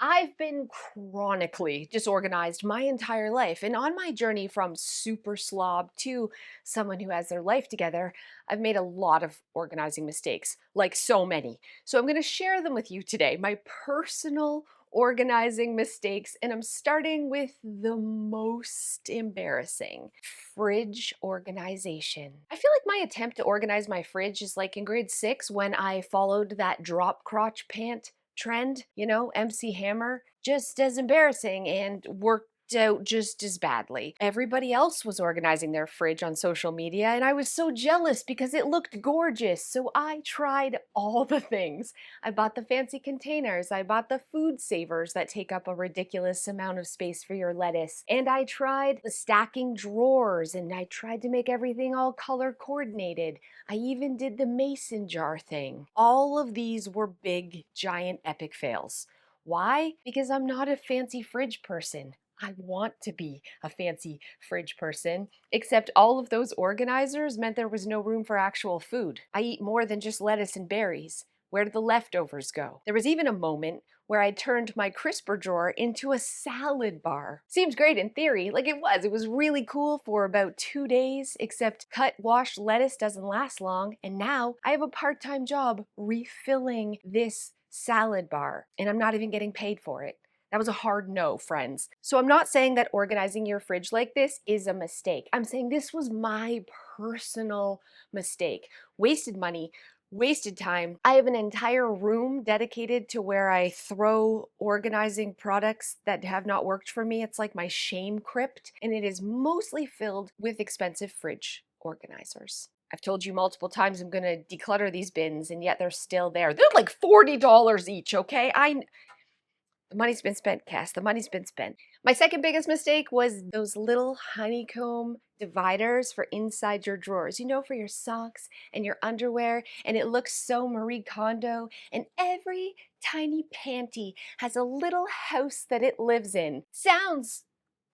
I've been chronically disorganized my entire life, and on my journey from super slob to someone who has their life together, I've made a lot of organizing mistakes, like so many. So I'm going to share them with you today, my personal organizing mistakes, and I'm starting with the most embarrassing: fridge organization. I feel like my attempt to organize my fridge is like in grade 6 when I followed that drop crotch pant trend, MC Hammer, just as embarrassing and worked out just as badly. Everybody else was organizing their fridge on social media, and I was so jealous because it looked gorgeous. So I tried all the things. I bought the fancy containers, I bought the food savers that take up a ridiculous amount of space for your lettuce, and I tried the stacking drawers, and I tried to make everything all color coordinated. I even did the mason jar thing. All of these were big, giant, epic fails. Why? Because I'm not a fancy fridge person. I want to be a fancy fridge person, except all of those organizers meant there was no room for actual food. I eat more than just lettuce and berries. Where did the leftovers go? There was even a moment where I turned my crisper drawer into a salad bar. Seems great in theory, like it was. It was really cool for about 2 days, except cut, washed lettuce doesn't last long, and now I have a part-time job refilling this salad bar, and I'm not even getting paid for it. That was a hard no, friends. So I'm not saying that organizing your fridge like this is a mistake. I'm saying this was my personal mistake. Wasted money, wasted time. I have an entire room dedicated to where I throw organizing products that have not worked for me. It's like my shame crypt, and it is mostly filled with expensive fridge organizers. I've told you multiple times I'm gonna declutter these bins, and yet they're still there. They're like $40 each, okay? The money's been spent, Cass. The money's been spent. My second biggest mistake was those little honeycomb dividers for inside your drawers. For your socks and your underwear, and it looks so Marie Kondo, and every tiny panty has a little house that it lives in. Sounds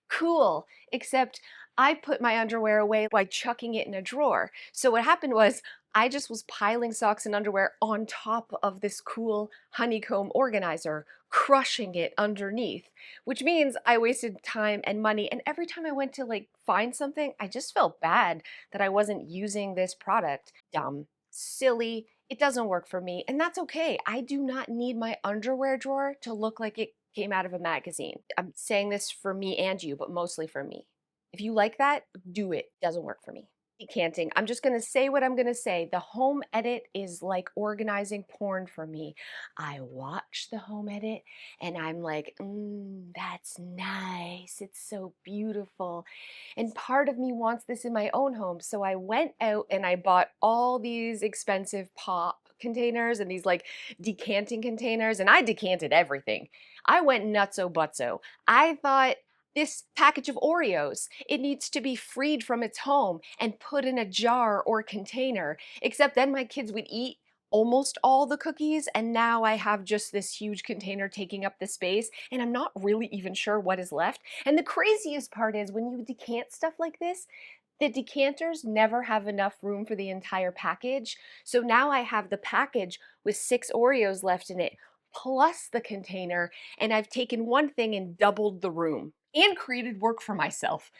cool, except I put my underwear away by chucking it in a drawer. So what happened was I just was piling socks and underwear on top of this cool honeycomb organizer, crushing it underneath, which means I wasted time and money. And every time I went to find something, I just felt bad that I wasn't using this product. Dumb, silly, it doesn't work for me, and that's okay. I do not need my underwear drawer to look like it came out of a magazine. I'm saying this for me and you, but mostly for me. If you like that, do it. Doesn't work for me. Decanting. I'm just going to say what I'm going to say. The home edit is like organizing porn for me. I watch the home edit and I'm like, that's nice. It's so beautiful. And part of me wants this in my own home. So I went out and I bought all these expensive pop containers and these decanting containers, and I decanted everything. I went nutso butso. I thought, this package of Oreos, it needs to be freed from its home and put in a jar or container. Except then my kids would eat almost all the cookies, and now I have just this huge container taking up the space, and I'm not really even sure what is left. And the craziest part is when you decant stuff like this, the decanters never have enough room for the entire package. So now I have the package with 6 Oreos left in it, plus the container, and I've taken one thing and doubled the room and created work for myself.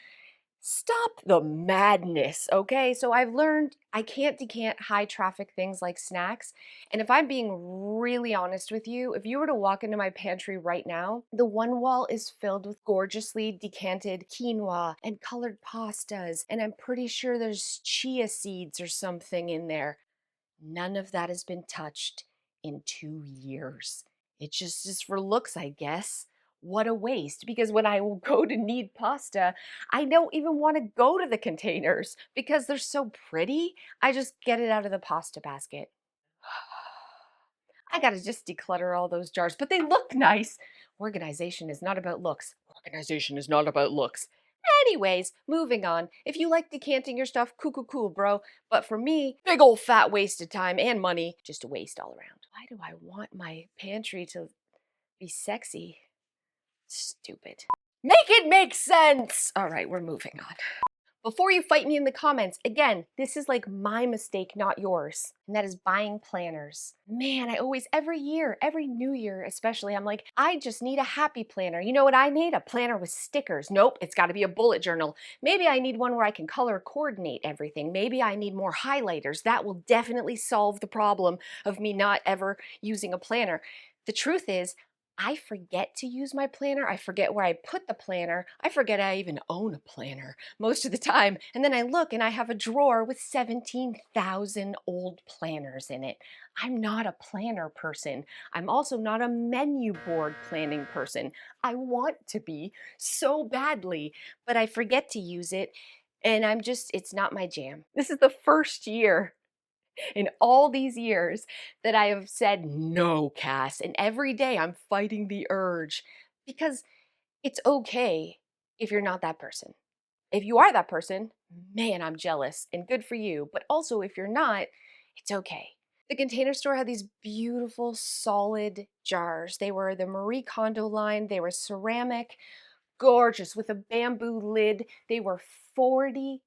Stop the madness, okay? So I've learned I can't decant high traffic things like snacks. And if I'm being really honest with you, if you were to walk into my pantry right now, the one wall is filled with gorgeously decanted quinoa and colored pastas. And I'm pretty sure there's chia seeds or something in there. None of that has been touched in 2 years. It just is for looks, I guess. What a waste, because when I will go to knead pasta, I don't even want to go to the containers because they're so pretty. I just get it out of the pasta basket. I gotta just declutter all those jars, but they look nice. Organization is not about looks. Organization is not about looks. Anyways, moving on. If you like decanting your stuff, cool, bro. But for me, big old fat wasted time and money. Just a waste all around. Why do I want my pantry to be sexy? Stupid. Make it make sense! All right, we're moving on. Before you fight me in the comments, again, this is like my mistake, not yours. And that is buying planners. Man, I always, every year, every new year especially, I'm like, I just need a happy planner. You know what I need? A planner with stickers. Nope, it's got to be a bullet journal. Maybe I need one where I can color coordinate everything. Maybe I need more highlighters. That will definitely solve the problem of me not ever using a planner. The truth is, I forget to use my planner. I forget where I put the planner. I forget I even own a planner most of the time. And then I look and I have a drawer with 17,000 old planners in it. I'm not a planner person. I'm also not a menu board planning person. I want to be so badly, but I forget to use it. And it's not my jam. This is the first year in all these years that I have said, no, Cass. And every day I'm fighting the urge because it's okay if you're not that person. If you are that person, man, I'm jealous and good for you. But also, if you're not, it's okay. The Container Store had these beautiful, solid jars. They were the Marie Kondo line, they were ceramic, gorgeous with a bamboo lid. They were $40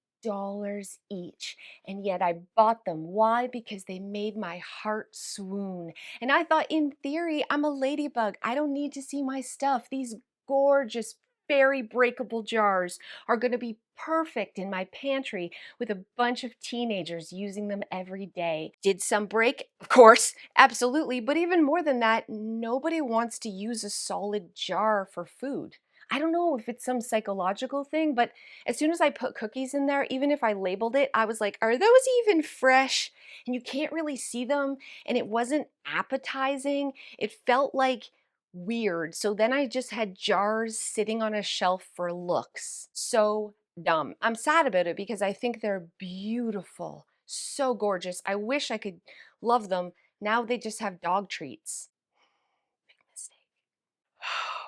each, and yet I bought them. Why? Because they made my heart swoon. And I thought, in theory, I'm a ladybug. I don't need to see my stuff. These gorgeous, very breakable jars are going to be perfect in my pantry with a bunch of teenagers using them every day. Did some break? Of course, absolutely. But even more than that, nobody wants to use a solid jar for food. I don't know if it's some psychological thing, but as soon as I put cookies in there, even if I labeled it, I was like, are those even fresh? And you can't really see them, and it wasn't appetizing. It felt like weird. So then I just had jars sitting on a shelf for looks. So dumb. I'm sad about it because I think they're beautiful, so gorgeous. I wish I could love them. Now they just have dog treats. Big mistake.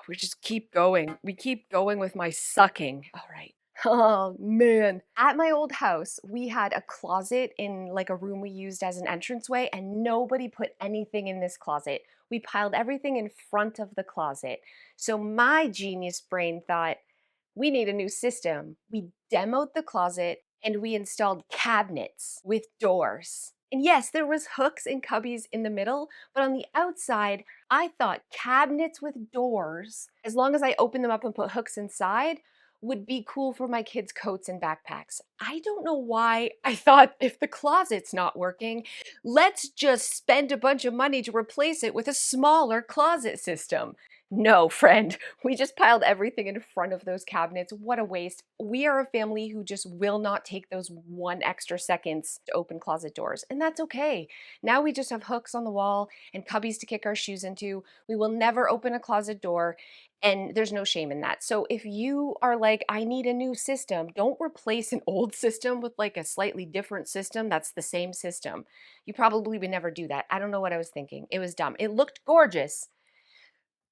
We just keep going. We keep going with my sucking. All right. Oh man. At my old house, we had a closet in like a room we used as an entranceway, and nobody put anything in this closet. We piled everything in front of the closet. So my genius brain thought, we need a new system. We demoed the closet and we installed cabinets with doors. And yes, there was hooks and cubbies in the middle, but on the outside, I thought cabinets with doors, as long as I opened them up and put hooks inside, would be cool for my kids' coats and backpacks. I don't know why I thought, if the closet's not working, let's just spend a bunch of money to replace it with a smaller closet system. No, friend, we just piled everything in front of those cabinets. What a waste. We are a family who just will not take those 1 extra seconds to open closet doors, and that's okay. Now we just have hooks on the wall and cubbies to kick our shoes into. We will never open a closet door, and there's no shame in that. So if you are like, I need a new system, don't replace an old system with like a slightly different system that's the same system. You probably would never do that. I don't know what I was thinking. It was dumb. It looked gorgeous,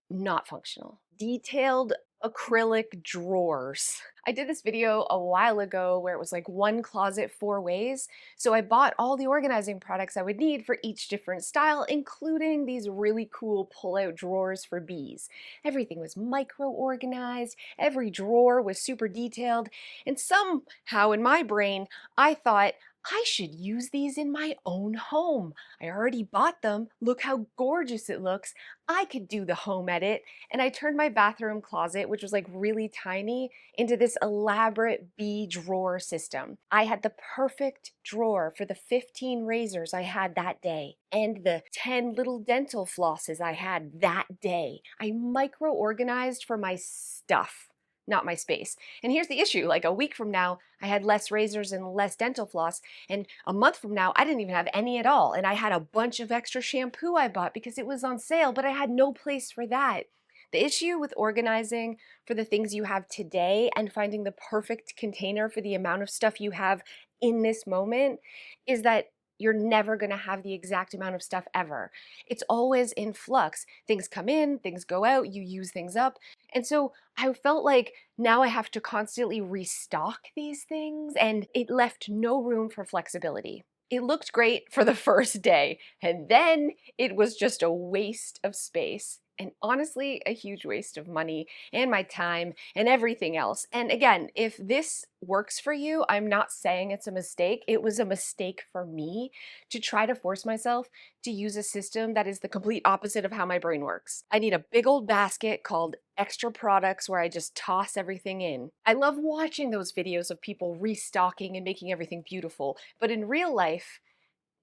not functional. Detailed acrylic drawers. I did this video a while ago where it was like one closet 4 ways. So I bought all the organizing products I would need for each different style, including these really cool pull-out drawers for bees. Everything was micro-organized, every drawer was super detailed, and somehow in my brain, I thought, I should use these in my own home. I already bought them. Look how gorgeous it looks. I could do the home edit. And I turned my bathroom closet, which was like really tiny, into this elaborate bee drawer system. I had the perfect drawer for the 15 razors I had that day and the 10 little dental flosses I had that day. I micro-organized for my stuff, not my space. And here's the issue, like a week from now, I had less razors and less dental floss, and a month from now, I didn't even have any at all, and I had a bunch of extra shampoo I bought because it was on sale, but I had no place for that. The issue with organizing for the things you have today and finding the perfect container for the amount of stuff you have in this moment is that you're never going to have the exact amount of stuff ever. It's always in flux. Things come in, things go out, you use things up. And so I felt like now I have to constantly restock these things, and it left no room for flexibility. It looked great for the first day, and then it was just a waste of space. and honestly, a huge waste of money and my time and everything else. And again, if this works for you, I'm not saying it's a mistake. It was a mistake for me to try to force myself to use a system that is the complete opposite of how my brain works. I need a big old basket called extra products where I just toss everything in. I love watching those videos of people restocking and making everything beautiful, but in real life,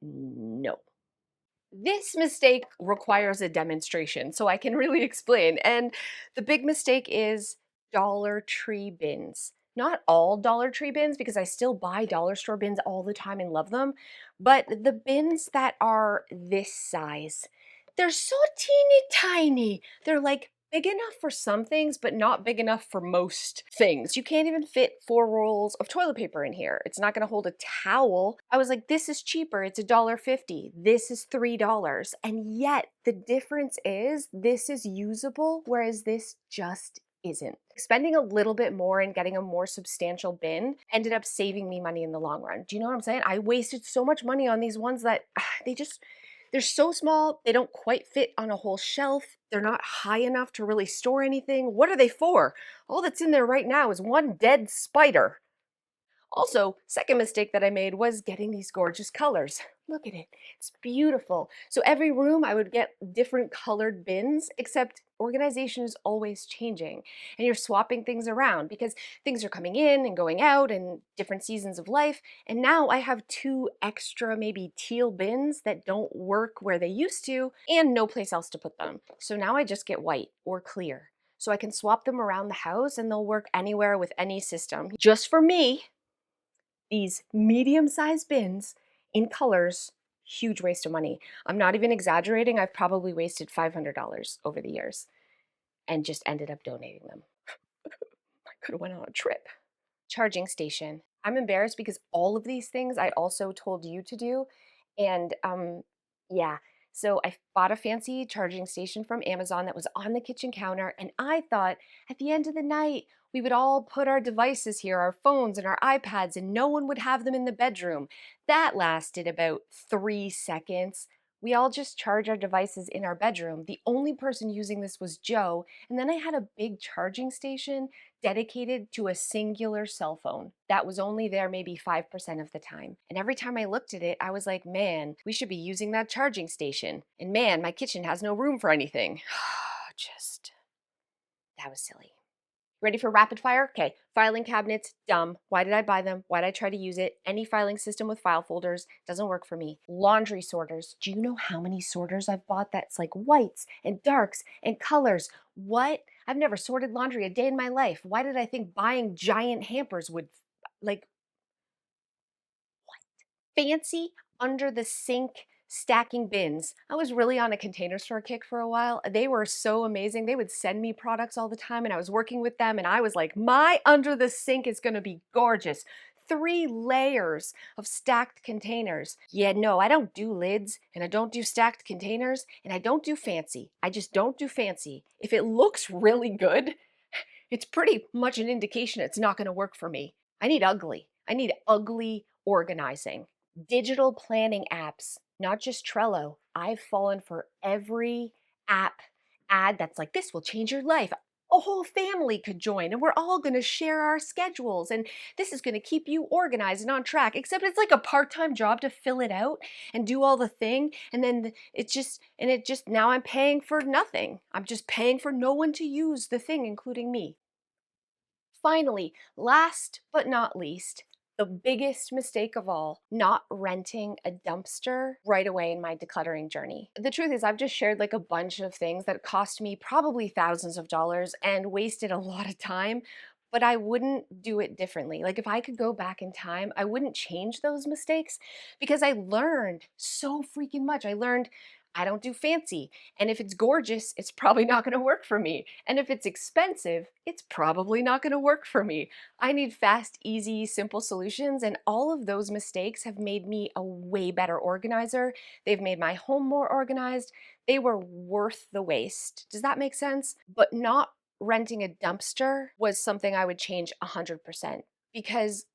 no. This mistake requires a demonstration, so I can really explain. And the big mistake is Dollar Tree bins. Not all Dollar Tree bins, because I still buy dollar store bins all the time and love them, but the bins that are this size. They're so teeny tiny. They're like big enough for some things, but not big enough for most things. You can't even fit 4 rolls of toilet paper in here. It's not gonna hold a towel. I was like, this is cheaper. It's $1.50. This is $3. And yet the difference is this is usable, whereas this just isn't. Spending a little bit more and getting a more substantial bin ended up saving me money in the long run. Do you know what I'm saying? I wasted so much money on these ones that they're so small, they don't quite fit on a whole shelf. They're not high enough to really store anything. What are they for? All that's in there right now is one dead spider. Also, second mistake that I made was getting these gorgeous colors. Look at it. It's beautiful. So every room I would get different colored bins, except organization is always changing and you're swapping things around because things are coming in and going out and different seasons of life. And now I have 2 extra maybe teal bins that don't work where they used to and no place else to put them. So now I just get white or clear. So I can swap them around the house and they'll work anywhere with any system. Just for me, these medium-sized bins in colors, huge waste of money. I'm not even exaggerating. I've probably wasted $500 over the years and just ended up donating them. I could have went on a trip. Charging station. I'm embarrassed because all of these things I also told you to do. And yeah, so I bought a fancy charging station from Amazon that was on the kitchen counter. And I thought at the end of the night, we would all put our devices here, our phones and our iPads, and no one would have them in the bedroom. That lasted about 3 seconds. We all just charge our devices in our bedroom. The only person using this was Joe. And then I had a big charging station dedicated to a singular cell phone that was only there maybe 5% of the time. And every time I looked at it, I was like, man, we should be using that charging station. And man, my kitchen has no room for anything. Just, that was silly. Ready for rapid fire? Okay, filing cabinets, dumb. Why did I buy them? Why did I try to use it? Any filing system with file folders doesn't work for me. Laundry sorters. Do you know how many sorters I've bought that's like whites and darks and colors? What? I've never sorted laundry a day in my life. Why did I think buying giant hampers would, like, fancy under the sink stacking bins? I was really on a Container Store kick for a while. They were so amazing. They would send me products all the time and I was working with them and I was like, my under the sink is going to be gorgeous. 3 layers of stacked containers. Yeah, no, I don't do lids and I don't do stacked containers and I don't do fancy. I just don't do fancy. If it looks really good, it's pretty much an indication it's not going to work for me. I need ugly. I need ugly organizing. Digital planning apps, not just Trello. I've fallen for every app ad that's like, this will change your life. A whole family could join and we're all going to share our schedules and this is going to keep you organized and on track, except it's like a part-time job to fill it out and do all the thing, and then now I'm paying for nothing. I'm just paying for no one to use the thing, including me. Finally, last but not least, the biggest mistake of all, not renting a dumpster right away in my decluttering journey. The truth is, I've just shared like a bunch of things that cost me probably thousands of dollars and wasted a lot of time, but I wouldn't do it differently. Like if I could go back in time, I wouldn't change those mistakes because I learned so freaking much. I learned I don't do fancy. And if it's gorgeous, it's probably not going to work for me. And if it's expensive, it's probably not going to work for me. I need fast, easy, simple solutions. And all of those mistakes have made me a way better organizer. They've made my home more organized. They were worth the waste. Does that make sense? But not renting a dumpster was something I would change 100% because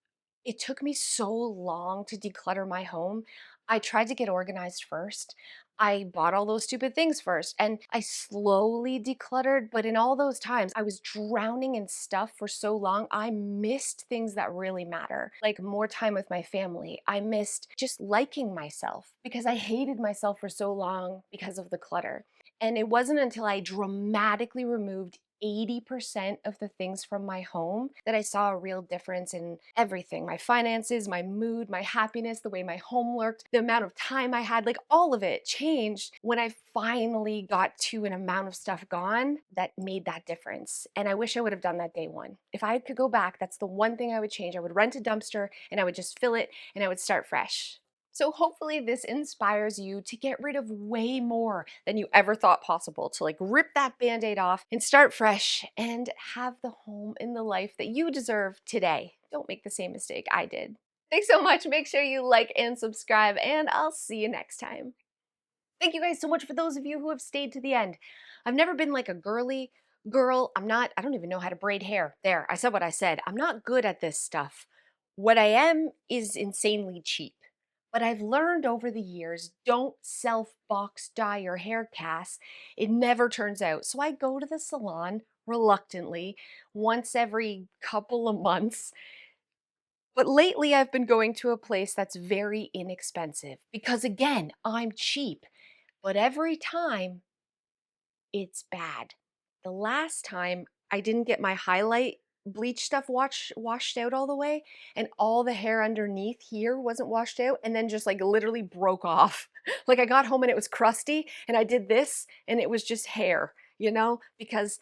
it took me so long to declutter my home. I tried to get organized first. I bought all those stupid things first and I slowly decluttered. But in all those times, I was drowning in stuff for so long. I missed things that really matter, like more time with my family. I missed just liking myself because I hated myself for so long because of the clutter. And it wasn't until I dramatically removed 80% of the things from my home that I saw a real difference in everything: my finances, my mood, my happiness, the way my home looked, the amount of time I had. Like, all of it changed when I finally got to an amount of stuff gone that made that difference. And I wish I would have done that day one. If I could go back, that's the one thing I would change. I would rent a dumpster and I would just fill it and I would start fresh. So hopefully this inspires you to get rid of way more than you ever thought possible, to like rip that band-aid off and start fresh and have the home and the life that you deserve today. Don't make the same mistake I did. Thanks so much. Make sure you like and subscribe, and I'll see you next time. Thank you guys so much for those of you who have stayed to the end. I've never been like a girly girl. I don't even know how to braid hair. There, I said what I said. I'm not good at this stuff. What I am is insanely cheap. But I've learned over the years, don't self-box dye your hair, Cass. It never turns out. So I go to the salon reluctantly once every couple of months. But lately I've been going to a place that's very inexpensive because, again, I'm cheap. But every time it's bad. The last time I didn't get my highlight bleach stuff washed out all the way, and all the hair underneath here wasn't washed out, and then just like literally broke off. Like, I got home and it was crusty and I did this and it was just hair, because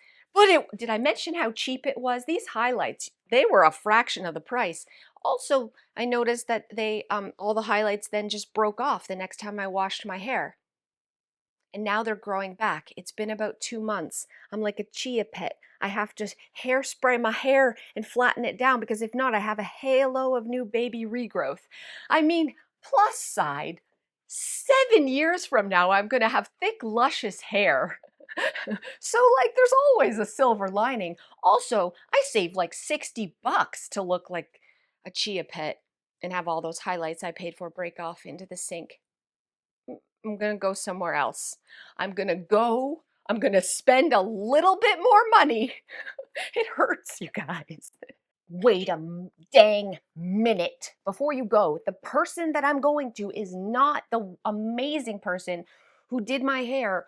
did I mention how cheap it was? These highlights, they were a fraction of the price. Also, I noticed that they all the highlights then just broke off the next time I washed my hair. And now they're growing back. It's been about 2 months. I'm like a chia pet. I have to hairspray my hair and flatten it down, because if not, I have a halo of new baby regrowth. I mean, plus side, 7 years from now, I'm going to have thick, luscious hair. So, like, there's always a silver lining. Also, I saved like $60 to look like a chia pet and have all those highlights I paid for break off into the sink. I'm gonna go somewhere else. I'm gonna spend a little bit more money. It hurts, you guys. Wait a dang minute before you go. The person that I'm going to is not the amazing person who did my hair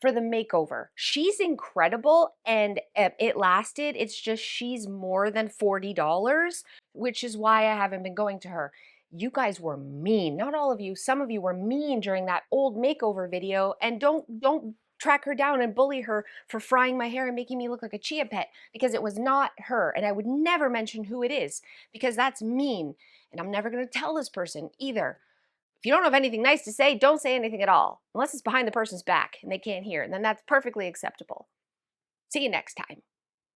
for the makeover. She's incredible and it lasted. It's just she's more than $40, which is why I haven't been going to her. You guys were mean. Not all of you, some of you were mean during that old makeover video, and don't track her down and bully her for frying my hair and making me look like a chia pet, because it was not her. And I would never mention who it is because that's mean. And I'm never going to tell this person either. If you don't have anything nice to say, don't say anything at all, unless it's behind the person's back and they can't hear. And then that's perfectly acceptable. See you next time.